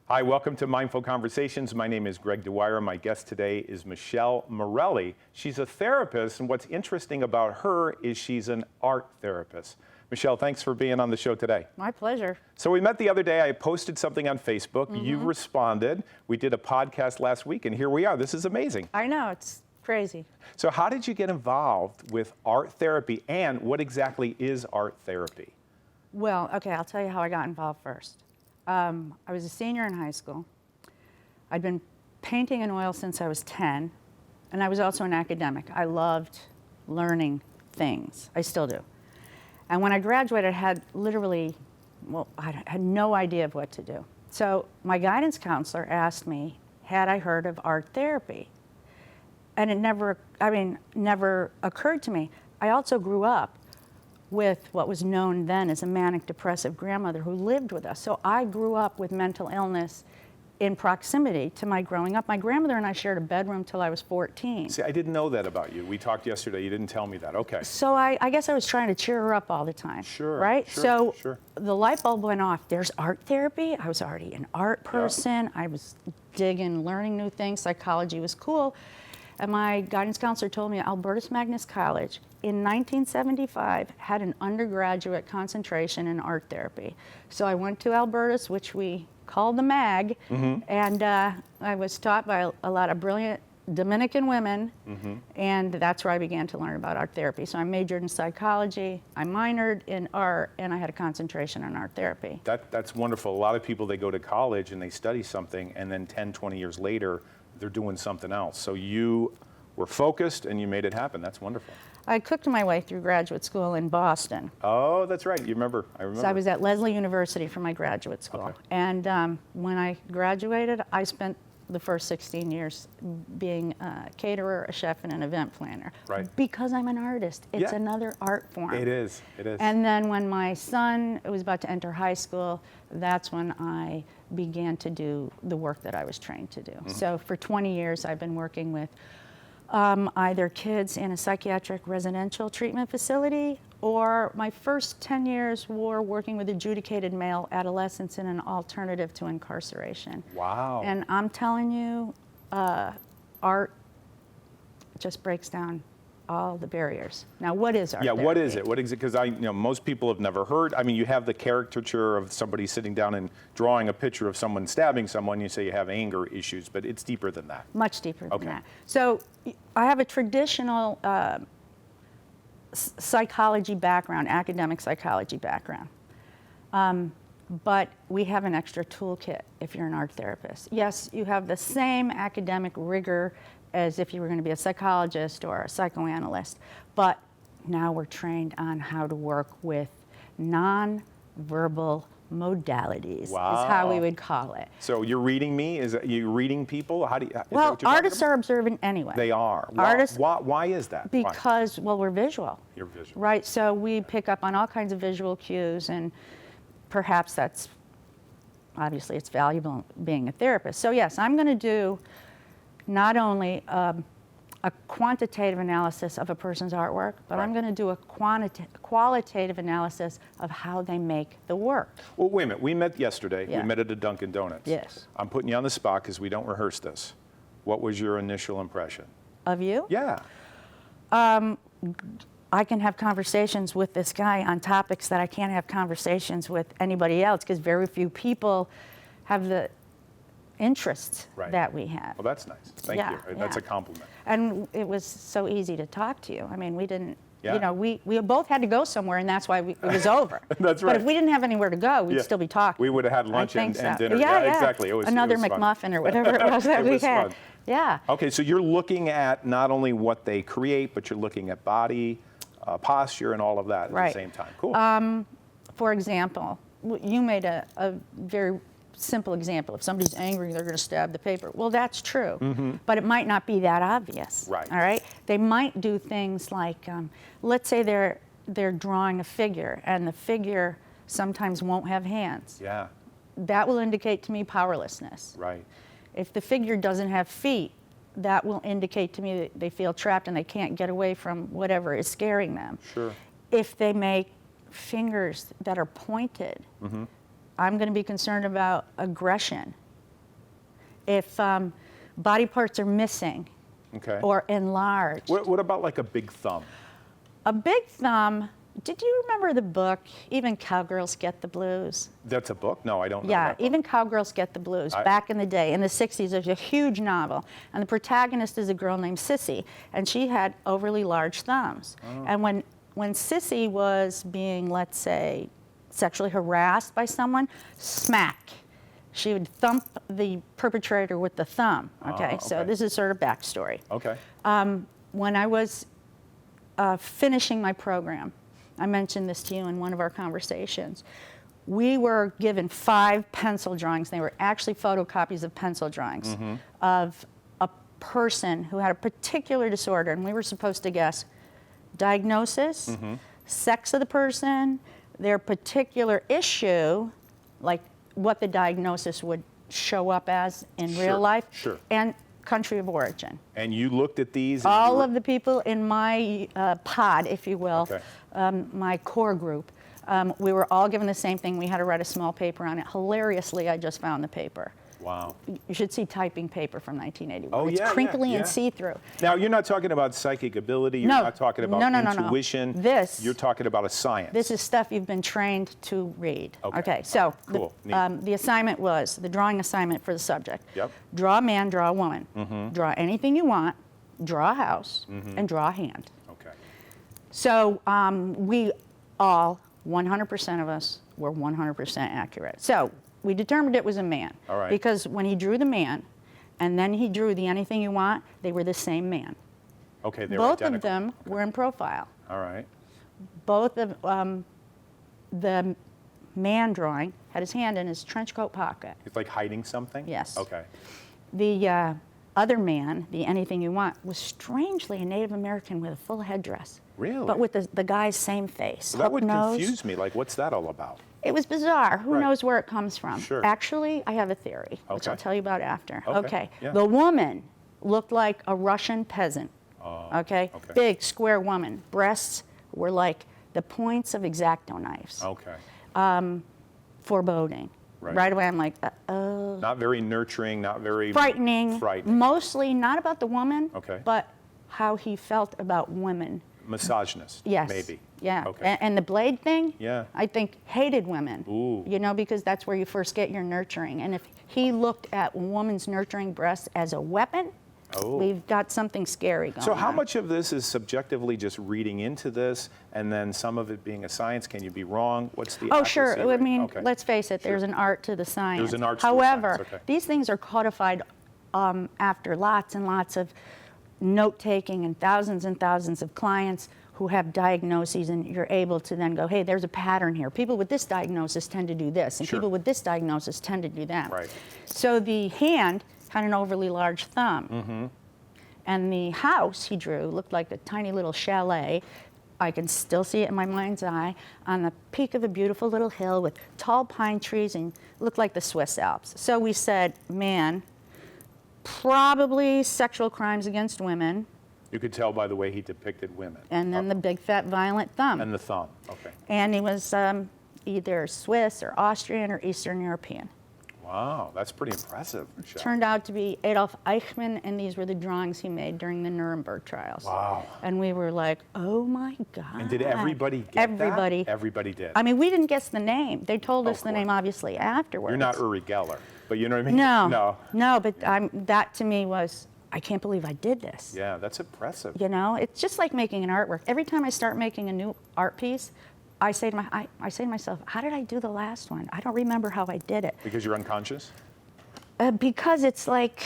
Hi, welcome to Mindful Conversations. My name is Greg Dwyer. My guest today is Michele Murelli. She's a therapist, and what's interesting about her is she's an art therapist. Michele, thanks for being on the show today. My pleasure. So we met the other day. I posted something on Facebook. You responded. We did a podcast last week, and here we are. This is amazing. I know, it's crazy. So how did you get involved with art therapy, and what exactly is art therapy? Well, okay, I'll tell you how I got involved first. I was a senior in high school. I'd been painting in oil since I was 10, and I was also an academic. I loved learning things. I still do. And when I graduated, I had literally, I had no idea of what to do. So my guidance counselor asked me, had I heard of art therapy? And it never occurred to me. I also grew up with what was known then as a manic depressive grandmother who lived with us. So I grew up with mental illness in proximity to my growing up. My grandmother and I shared a bedroom till I was 14. See, I didn't know that about you. We talked yesterday. You didn't tell me that. Okay. So I guess I was trying to cheer her up all the time. Sure. Right? Sure, so the light bulb went off. There's art therapy. I was already an art person. Yeah. I was digging, learning new things. Psychology was cool. And my guidance counselor told me Albertus Magnus College in 1975 had an undergraduate concentration in art therapy. So I went to Albertus, which we called the MAG, and I was taught by a lot of brilliant Dominican women, and that's where I began to learn about art therapy. So I majored in psychology, I minored in art, and I had a concentration in art therapy. That's wonderful. A lot of people, they go to college and they study something, and then 10, 20 years later, they're doing something else. So you were focused and you made it happen. That's wonderful. I cooked my way through graduate school in Boston. Oh, that's right. You remember. I remember. So I was at Lesley University for my graduate school. Okay. And when I graduated, I spent the first 16 years being a caterer, a chef, and an event planner. Right. Because I'm an artist. It's another art form. It is. It is. And then when my son was about to enter high school, that's when I began to do the work that I was trained to do. So for 20 years, I've been working with either kids in a psychiatric residential treatment facility, or my first 10 years were working with adjudicated male adolescents in an alternative to incarceration. Wow. And I'm telling you, art just breaks down all the barriers. Now, what is art therapy? What is it? What is it? Because most people have never heard. I mean, you have the caricature of somebody sitting down and drawing a picture of someone stabbing someone. You say you have anger issues, but it's deeper than that. Much deeper than that. So I have a traditional psychology background, academic psychology background. But we have an extra toolkit if you're an art therapist. Yes, you have the same academic rigor as if you were going to be a psychologist or a psychoanalyst, but now we're trained on how to work with non-verbal modalities, Wow. is how we would call it. So you're reading me? Is you reading people? How do you? Well, artists are observant anyway. They are. Artists. Why is that? Because, well, we're visual. You're visual. Right, so we pick up on all kinds of visual cues, and perhaps that's, obviously it's valuable being a therapist. So yes, I'm going to do not only a quantitative analysis of a person's artwork, but I'm going to do a qualitative analysis of how they make the work. Well, wait a minute. We met yesterday. Yeah. We met at a Dunkin' Donuts. Yes. I'm putting you on the spot because we don't rehearse this. What was your initial impression? Of you? Yeah. I can have conversations with this guy on topics that I can't have conversations with anybody else, because very few people have the interests that we have. Well, that's nice. Thank you. That's a compliment. And it was so easy to talk to you. I mean, we didn't, Yeah. we both had to go somewhere, and that's why it was over. That's right. But if we didn't have anywhere to go, we'd still be talking. We would have had lunch and dinner. Yeah, exactly. It was another it was McMuffin fun. or whatever it was that it we was had. Fun. Yeah. Okay, so you're looking at not only what they create, but you're looking at body, posture, and all of that at the same time. Cool. For example, you made a very simple example. If somebody's angry, they're going to stab the paper. Well, that's true, but it might not be that obvious. Right. All right. They might do things like, let's say they're drawing a figure, and the figure sometimes won't have hands. Yeah. That will indicate to me powerlessness. Right. If the figure doesn't have feet, that will indicate to me that they feel trapped and they can't get away from whatever is scaring them. Sure. If they make fingers that are pointed, I'm going to be concerned about aggression if body parts are missing Okay. or enlarged. What about like a big thumb? A big thumb, did you remember the book, Even Cowgirls Get the Blues? That's a book? No, I don't know Yeah, that book. Even Cowgirls Get the Blues. Back in the day, in the 60s, there's a huge novel. And the protagonist is a girl named Sissy. And she had overly large thumbs. And when Sissy was being, let's say, sexually harassed by someone, smack. She would thump the perpetrator with the thumb. Okay, so this is sort of backstory. Okay. When I was finishing my program, I mentioned this to you in one of our conversations, we were given 5 pencil drawings. They were actually photocopies of pencil drawings of a person who had a particular disorder, and we were supposed to guess diagnosis, sex of the person, their particular issue, like what the diagnosis would show up as in real life, and country of origin. And you looked at these? And All of the people in my pod, if you will, my core group, we were all given the same thing. We had to write a small paper on it. Hilariously, I just found the paper. Wow. You should see typing paper from 1981. Oh, it's crinkly and see-through. Now, you're not talking about psychic ability. You're not talking about intuition. No. You're talking about a science. This is stuff you've been trained to read. Okay. So cool. the assignment was, the drawing assignment for the subject. Yep. Draw a man, draw a woman. Draw anything you want, draw a house, and draw a hand. Okay. So we all, 100% of us, were 100% accurate. So we determined it was a man. All right. Because when he drew the man, and then he drew the anything you want, they were the same man. Okay, they were Both identical. of them were in profile. All right. Both of the man drawing had his hand in his trench coat pocket. It's like hiding something? Yes. Okay. The other man, the anything you want, was strangely a Native American with a full headdress. Really? But with the guy's same face. Well, that would hook nose. confuse me. Like, what's that all about? It was bizarre. Who Right. knows where it comes from? Sure. Actually, I have a theory, which Okay. I'll tell you about after. Okay. Yeah. The woman looked like a Russian peasant. Okay? Big, square woman. Breasts were like the points of X-Acto knives. Okay. Foreboding. Right away, I'm like, uh-oh. Not very nurturing, not very Frightening. Frightening. Mostly not about the woman, Okay. but how he felt about women. Misogynist. Yes. Maybe. Yeah. Okay. And the blade thing, Yeah. I think hated women. Ooh. You know, because that's where you first get your nurturing. And if he looked at a woman's nurturing breasts as a weapon, we've got something scary going on. So how much of this is subjectively just reading into this, and then some of it being a science? Can you be wrong? What's the Oh, accuracy sure. I rate? mean, Okay. let's face it, there's an art to the science. There's an art to the However, science, okay. these things are codified after lots and lots of note-taking and thousands of clients who have diagnoses, and you're able to then go, hey, there's a pattern here. People with this diagnosis tend to do this, and people with this diagnosis tend to do that. Right. So the hand had an overly large thumb. And the house he drew looked like a tiny little chalet. I can still see it in my mind's eye, on the peak of a beautiful little hill with tall pine trees, and looked like the Swiss Alps. So we said, man, probably sexual crimes against women, You could tell by the way he depicted women. and then the big fat violent thumb. And the thumb. Okay. And he was either Swiss or Austrian or Eastern European. Wow, that's pretty impressive, Michele. Turned out to be Adolf Eichmann, and these were the drawings he made during the Nuremberg trials. Wow. And we were like, oh my God. And did everybody get Everybody. that? Everybody did. I mean, we didn't guess the name. They told us the course. name, obviously, afterwards. You're not Uri Geller, but you know what I mean? No, but that to me was, I can't believe I did this. Yeah, that's impressive. You know, it's just like making an artwork. Every time I start making a new art piece, I say to myself, how did I do the last one? I don't remember how I did it. Because you're unconscious? Because it's like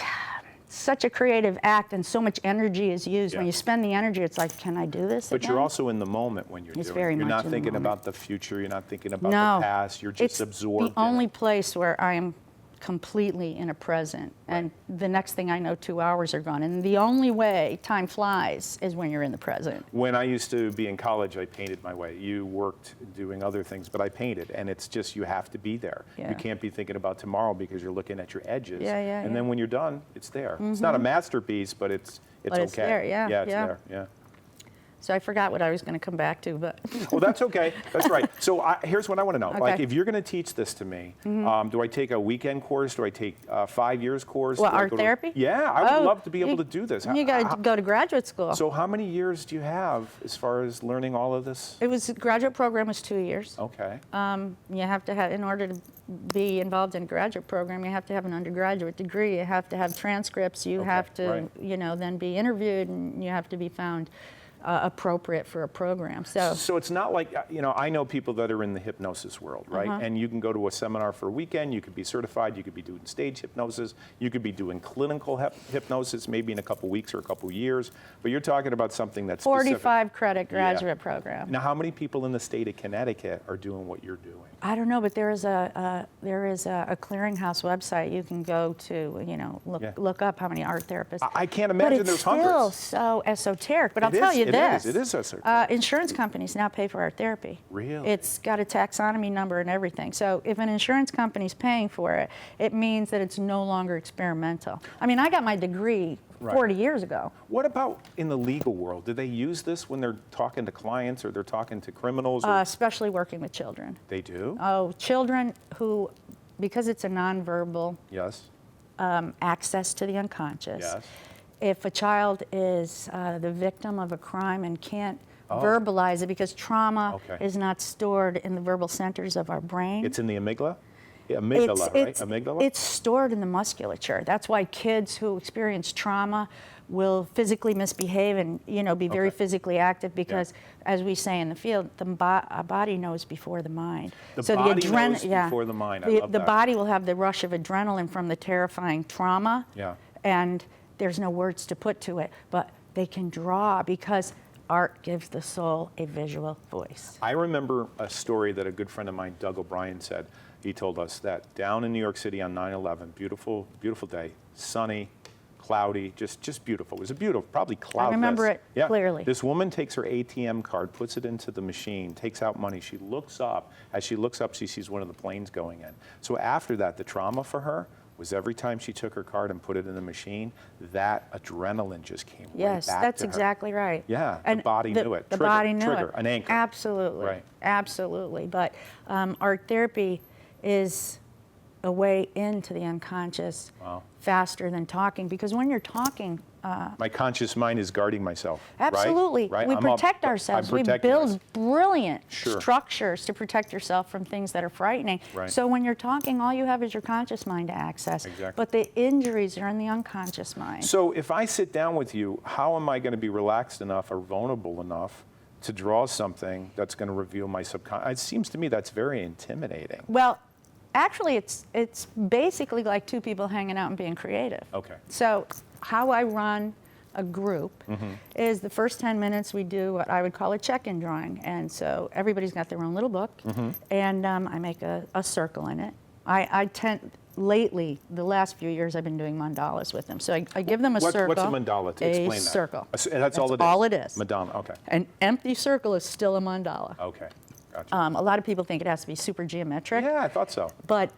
such a creative act, and so much energy is used. When you spend the energy, it's like, can I do this But again? you're also in the moment when you're It's doing very it. You're much not in the thinking moment. about the future. You're not thinking about No, the past. You're just it's absorbed the only in it. place where I am completely in a present, and the next thing I know, 2 hours are gone. And the only way time flies is when you're in the present. When I used to be in college, I painted my way. You worked doing other things, but I painted, and it's just you have to be there. Yeah. You can't be thinking about tomorrow because you're looking at your edges. And then when you're done, it's there. It's not a masterpiece, but it's But okay. it's there, yeah, Yeah, it's yeah. there. Yeah. So I forgot what I was going to come back to, but. Well, that's okay. That's right. So here's what I want to know. Okay. Like, if you're going to teach this to me, do I take a weekend course? Do I take a 5 years course? Well, Do I art go to- therapy? Yeah, I would love to be able to do this. You got to go to graduate school. So how many years do you have as far as learning all of this? It was, graduate program was 2 years. Okay. You have to have, in order to be involved in a graduate program, you have to have an undergraduate degree. You have to have transcripts. You Okay, have to, right. then be interviewed, and you have to be found appropriate for a program. So it's not like, I know people that are in the hypnosis world, right? And you can go to a seminar for a weekend, you could be certified, you could be doing stage hypnosis, you could be doing clinical hypnosis maybe in a couple weeks or a couple years, but you're talking about something that's specific. 45 credit graduate program. Now, how many people in the state of Connecticut are doing what you're doing? I don't know, but there is a clearinghouse website you can go to, look up how many art therapists. I can't imagine there's hundreds. But it's still so esoteric. But I'll tell you this. It is esoteric. Insurance companies now pay for art therapy. Really? It's got a taxonomy number and everything. So if an insurance company's paying for it, it means that it's no longer experimental. I mean, I got my degree 40 years ago. What about in the legal world? Do they use this when they're talking to clients or they're talking to criminals? Or Especially working with children. they do? Oh, children who, because it's a nonverbal Yes. access to the unconscious. Yes. If a child is the victim of a crime and can't verbalize it because trauma is not stored in the verbal centers of our brain. It's in the amygdala? Amygdala, right? Amygdala? It's stored in the musculature. That's why kids who experience trauma will physically misbehave and be very physically active because, as we say in the field, the body knows before the mind. The body knows before the mind. I love the that. body will have the rush of adrenaline from the terrifying trauma. Yeah. And there's no words to put to it, but they can draw because art gives the soul a visual voice. I remember a story that a good friend of mine, Doug O'Brien, said. He told us that down in New York City on 9/11, beautiful, beautiful day, sunny, cloudy, just beautiful. It was a beautiful, probably cloudless. I remember it clearly. This woman takes her ATM card, puts it into the machine, takes out money. She looks up. As she looks up, she sees one of the planes going in. So after that, the trauma for her was every time she took her card and put it in the machine, that adrenaline just came right back Yes, that's to her. exactly right. Yeah, And the body knew it. The body knew trigger, it. an anchor. Absolutely. Right. Absolutely. But art therapy is a way into the unconscious faster than talking, because when you're talking, My conscious mind is guarding myself. absolutely, Right? we I'm protect I'm ourselves. We protecting build myself. brilliant Sure. structures to protect yourself from things that are frightening. Right. So when you're talking, all you have is your conscious mind to access. Exactly. But the injuries are in the unconscious mind. So if I sit down with you, how am I going to be relaxed enough or vulnerable enough to draw something that's going to reveal my subconscious? It seems to me that's very intimidating. Well, actually, it's basically like two people hanging out and being creative. Okay. So how I run a group is the first 10 minutes we do what I would call a check-in drawing. And so everybody's got their own little book, and I make a circle in it. I tend, lately, the last few years, I've been doing mandalas with them. So I give them a circle. What's a mandala? To explain that. A circle. That's all it is? all it is. Madonna, okay. An empty circle is still a mandala. Okay, gotcha. A lot of people think it has to be super geometric. Yeah, I thought so. But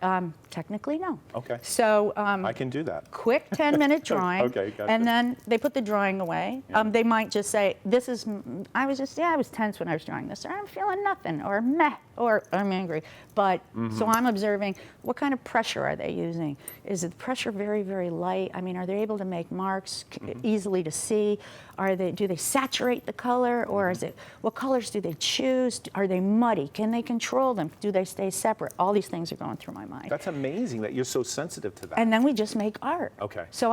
technically, no. Okay. So I can do that. quick 10-minute drawing. Okay, gotcha. And then they put the drawing away. They might just say, this is, I was tense when I was drawing this, or I'm feeling nothing, or meh, or I'm angry. But, so I'm observing, what kind of pressure are they using? Is the pressure very, very light? I mean, are they able to make marks easily to see? Do they saturate the color, or is it, what colors do they choose? Are they muddy? Can they control them? Do they stay separate? All these things are going through my mind. That's amazing that you're so sensitive to that. And then we just make art. Okay. So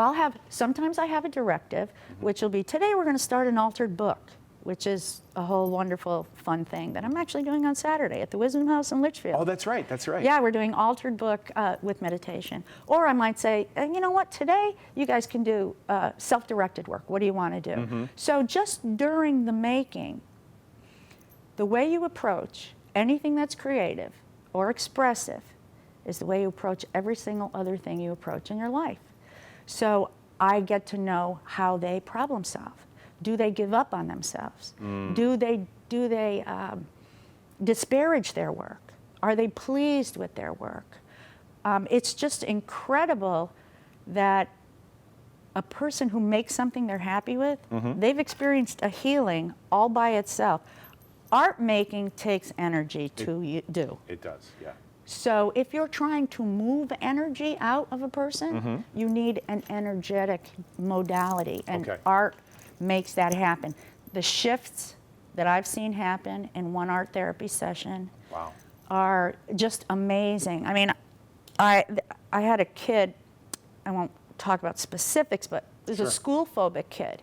sometimes I have a directive, which will be, today we're going to start an altered book, which is a whole wonderful, fun thing that I'm actually doing on Saturday at the Wisdom House in Litchfield. Oh, that's right, that's right. Yeah, we're doing altered book with meditation. Or I might say, you know what, today you guys can do self-directed work. What do you want to do? So just during the making, the way you approach anything that's creative or expressive is the way you approach every single other thing you approach in your life. So I get to know how they problem solve. Do they give up on themselves? Do they disparage their work? Are they pleased with their work? It's just incredible that a person who makes something they're happy with, they've experienced a healing all by itself. Art making takes energy to do. It does, yeah. So if you're trying to move energy out of a person, you need an energetic modality, and Okay. art makes that happen. The shifts that I've seen happen in one art therapy session Wow. are just amazing. I mean, I had a kid, I won't talk about specifics, but it was Sure. a school-phobic kid,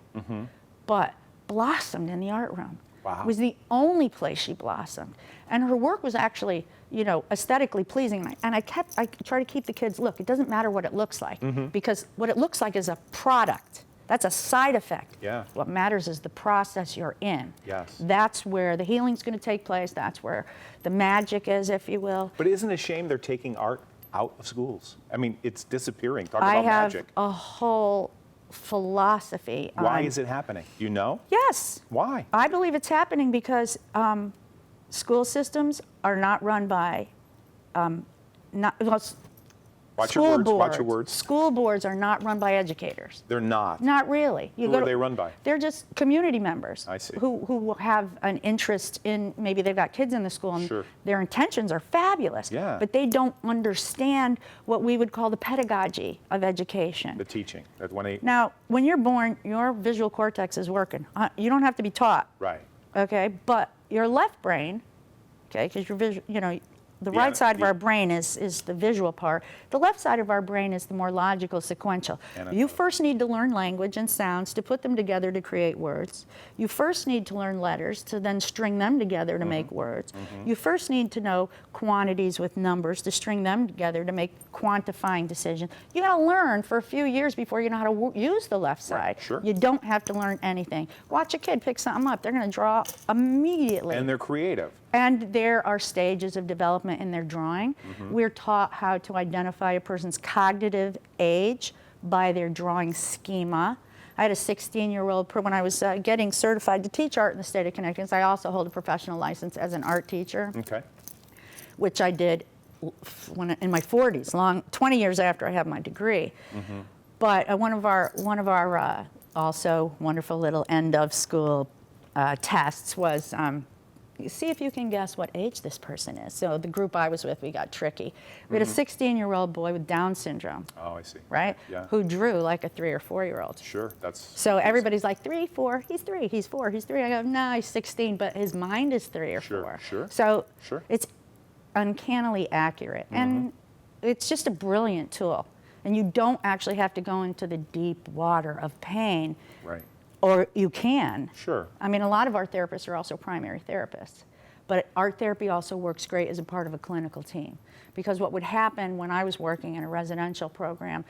but blossomed in the art room. Wow. It was the only place she blossomed. And her work was actually, you know, aesthetically pleasing. And I try to keep the kids, look, it doesn't matter what it looks like, because what it looks like is a product. That's a side effect. Yeah. What matters is the process you're in. Yes. That's where the healing's going to take place. That's where the magic is, if you will. But isn't it a shame they're taking art out of schools? I mean, it's disappearing. Talk I about have magic. a whole philosophy Why on, is it happening? You know? Yes. Why? I believe it's happening because school systems are not run by, Watch your school words. boards. Watch your words. School boards are not run by educators. They're not. Not really. Who are they run by? They're just community members. I see. Who have an interest in, maybe they've got kids in the school and Sure. their intentions are fabulous. Yeah. But they don't understand what we would call the pedagogy of education. The teaching. That when they. Now, when you're born, your visual cortex is working. You don't have to be taught. Right. Okay, but your left brain, okay, because your visual, you know, the Yeah, right side of the- our brain is the visual part. The left side of our brain is the more logical, sequential. You first need to learn language and sounds to put them together to create words. You first need to learn letters to then string them together to make words. You first need to know quantities with numbers to string them together to make quantifying decisions. You got to learn for a few years before you know how to use the left side. sure. You don't have to learn anything. Watch a kid pick something up. They're going to draw immediately. And they're creative. And there are stages of development in their drawing. Mm-hmm. We're taught how to identify a person's cognitive age by their drawing schema. I had a 16-year-old, when I was getting certified to teach art in the state of Connecticut. I also hold a professional license as an art teacher, Okay. which I did in my 40s, 20 years after I had my degree. But one of our also wonderful little end of school tests was see if you can guess what age this person is. So the group I was with, we got tricky. We had a 16-year-old boy with Down syndrome, Oh, I see. right? Yeah. Who drew like a 3 or 4-year-old. Sure. That's. So everybody's like 3, 4, he's 3, he's 4, he's 3. I go, no, he's 16, but his mind is 3 or Sure, 4. sure, So sure. it's uncannily accurate. And it's just a brilliant tool. And you don't actually have to go into the deep water of pain, Right. or you can. Sure. I mean, a lot of art therapists are also primary therapists. But art therapy also works great as a part of a clinical team. Because what would happen when I was working in a residential program,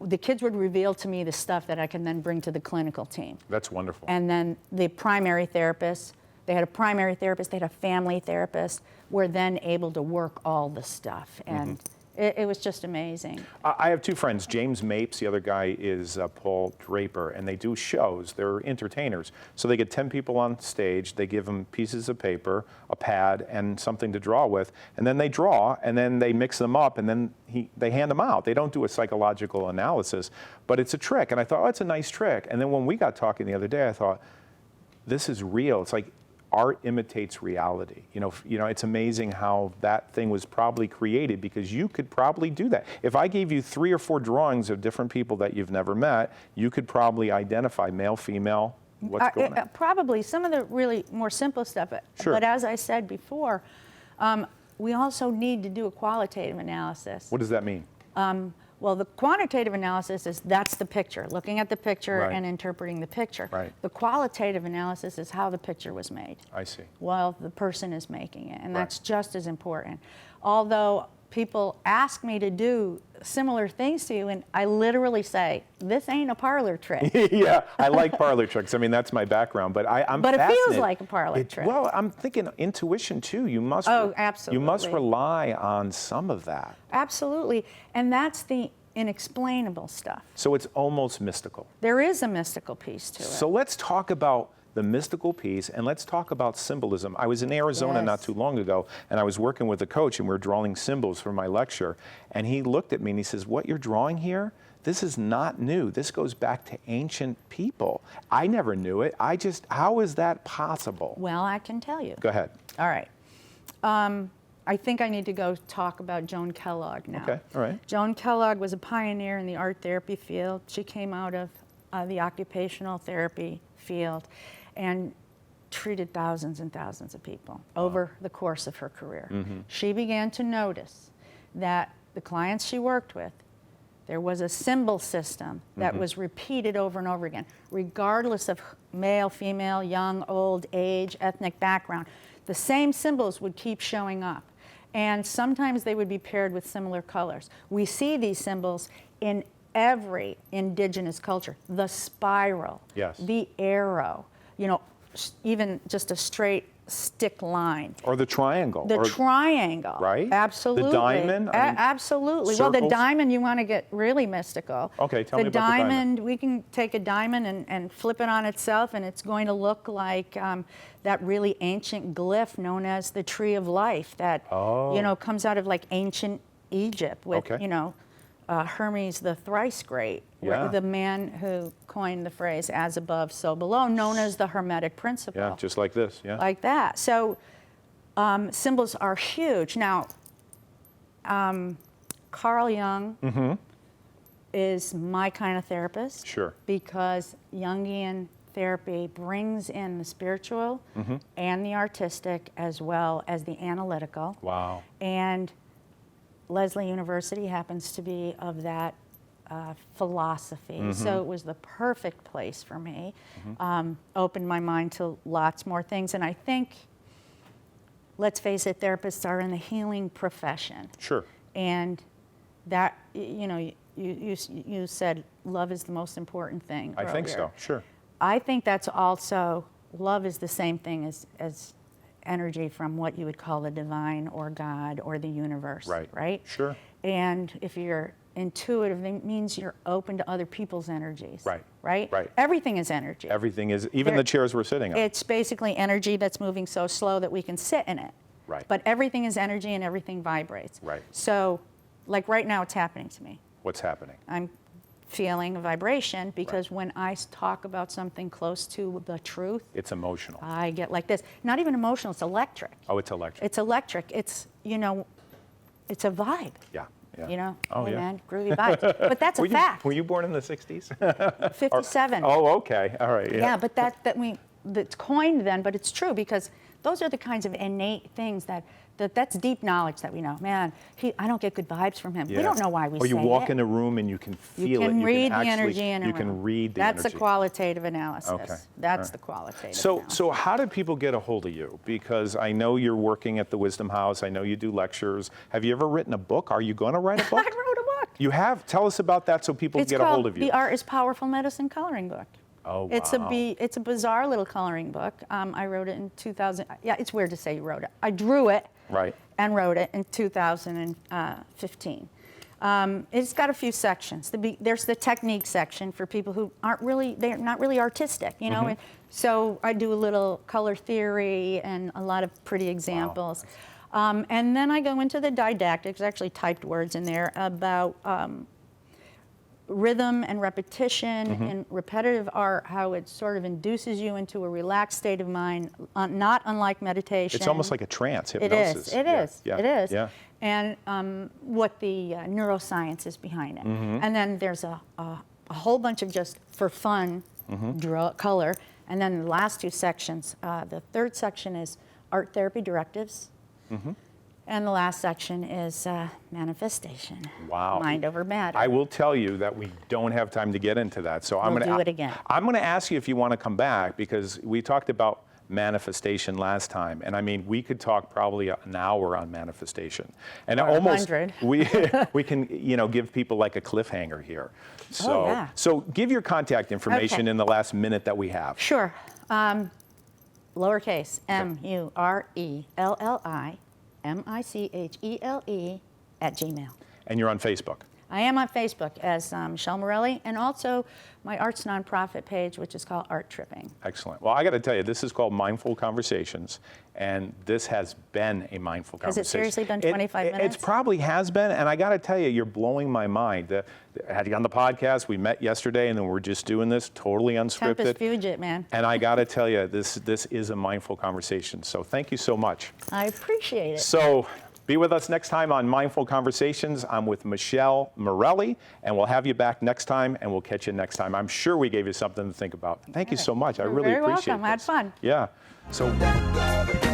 the kids would reveal to me the stuff that I can then bring to the clinical team. That's wonderful. And then the primary therapists, they had a primary therapist, they had a family therapist, were then able to work all the stuff. And it was just amazing. I have two friends, James Mapes, the other guy is Paul Draper, and they do shows. They're entertainers. So they get 10 people on stage, they give them pieces of paper, a pad, and something to draw with, and then they draw, and then they mix them up, and then they hand them out. They don't do a psychological analysis, but it's a trick. And I thought, oh, it's a nice trick. And then when we got talking the other day, I thought, this is real. It's like art imitates reality. You know, it's amazing how that thing was probably created because you could probably do that. If I gave you 3 or 4 drawings of different people that you've never met, you could probably identify male, female, what's going on. Probably some of the really more simple stuff. Sure. But as I said before, we also need to do a qualitative analysis. What does that mean? Well, the quantitative analysis is that's the picture, looking at the picture Right. and interpreting the picture. Right. The qualitative analysis is how the picture was made I see. while the person is making it, and Right. that's just as important. Although people ask me to do similar things to you, and I literally say, this ain't a parlor trick. Yeah, I like parlor tricks. I mean, that's my background, but I'm But it feels fascinated. like a parlor trick. Well, I'm thinking intuition too. You must. Oh, You must absolutely. rely on some of that. Absolutely, and that's the inexplainable stuff. So it's almost mystical. There is a mystical piece to it. So let's talk about the mystical piece, and let's talk about symbolism. I was in Arizona not Yes. too long ago, and I was working with a coach, and we were drawing symbols for my lecture, and he looked at me and he says, what you're drawing here, this is not new. This goes back to ancient people. I never knew it. How is that possible? Well, I can tell you. Go ahead. All right. I think I need to go talk about Joan Kellogg now. Okay, all right. Joan Kellogg was a pioneer in the art therapy field. She came out of the occupational therapy field and treated thousands and thousands of people over the course of her career. She began to notice that the clients she worked with, there was a symbol system that was repeated over and over again, regardless of male, female, young, old, age, ethnic background. The same symbols would keep showing up. And sometimes they would be paired with similar colors. We see these symbols in every indigenous culture. The spiral, Yes. the arrow, you know, even just a straight stick line. Or the triangle. The triangle. Right? Absolutely. The diamond? I mean, absolutely. Well, the circles? diamond, you want to get really mystical. Okay, tell me about the diamond. We can take a diamond and flip it on itself, and it's going to look like that really ancient glyph known as the Tree of Life that, you know, comes out of like ancient Egypt with, you know, Hermes the Thrice Great, the man who coined the phrase "as above, so below," known as the Hermetic principle. Yeah, just like this. Yeah. Like that. So symbols are huge. Now, Carl Jung is my kind of therapist. Sure. Because Jungian therapy brings in the spiritual and the artistic as well as the analytical. Wow. And Lesley University happens to be of that philosophy. So it was the perfect place for me. Opened my mind to lots more things. And I think, let's face it, therapists are in the healing profession. Sure. And that, you know, you said love is the most important thing I think earlier. so, sure. I think that's also, love is the same thing as energy from what you would call the divine or God or the universe, right? Sure. And if you're intuitive, it means you're open to other people's energies, right? Everything is energy. Everything is, even the chairs we're sitting on. It's basically energy that's moving so slow that we can sit in it. Right. But everything is energy and everything vibrates. Right. So, like right now, it's happening to me. What's happening? I'm feeling a vibration because when I talk about something close to the truth, It's emotional. I get like this. Not even emotional, it's electric. Oh, it's electric. It's electric. It's, you know, it's a vibe. Yeah. Yeah. You know, Oh, hey yeah. man, groovy vibes. But that's a fact. Were you born in the 60s? 57. Oh, okay. All right. Yeah, but that's coined then, but it's true because those are the kinds of innate things that's deep knowledge that we know. Man, I don't get good vibes from him. We don't know why we say it. Or you walk in a room and you can feel it. You can read the actually, energy in a room. You can read the That's energy. a qualitative analysis. Okay. That's the qualitative analysis. So how do people get a hold of you? Because I know you're working at the Wisdom House. I know you do lectures. Have you ever written a book? Are you going to write a book? I wrote a book. You have? Tell us about that so people It's get a called hold of you. The Art is Powerful Medicine coloring book. Oh, wow. It's a bizarre little coloring book. I wrote it in 2000. Yeah, it's weird to say you wrote it. I drew it and wrote it in 2015. It's got a few sections. There's the technique section for people who they're not really artistic, you know. And so I do a little color theory and a lot of pretty examples. Wow. And then I go into the didactics, actually typed words in there about rhythm and repetition and repetitive art, how it sort of induces you into a relaxed state of mind, not unlike meditation. It's almost like a trance, hypnosis. It is. Yeah. And what the neuroscience is behind it. And then there's a whole bunch of just for fun color. And then the last two sections, the third section is art therapy directives. And the last section is manifestation. Wow. Mind over matter. I will tell you that we don't have time to get into that. So I'm We'll going do it again. I'm going to ask you if you want to come back because we talked about manifestation last time. And I mean, we could talk probably an hour on manifestation. And or almost 100. we can, you know, give people like a cliffhanger here. So, yeah. So give your contact information in the last minute that we have. Sure. Lowercase MURELLI MICHELE @gmail. And you're on Facebook. I am on Facebook as Michele Murelli, and also my arts nonprofit page, which is called Art Tripping. Excellent. Well, I got to tell you, this is called Mindful Conversations, and this has been a mindful Has conversation. it seriously been 25 minutes? It probably has been, and I got to tell you, you're blowing my mind. I had you on the podcast. We met yesterday, and then we're just doing this totally unscripted. Tempest Fugit, man. And I got to tell you, this is a mindful conversation. So thank you so much. I appreciate it. So be with us next time on Mindful Conversations. I'm with Michele Murelli, and we'll have you back next time, and we'll catch you next time. I'm sure we gave you something to think about. Thank you so much. I really You're very appreciate it. welcome. I had fun. Yeah. So.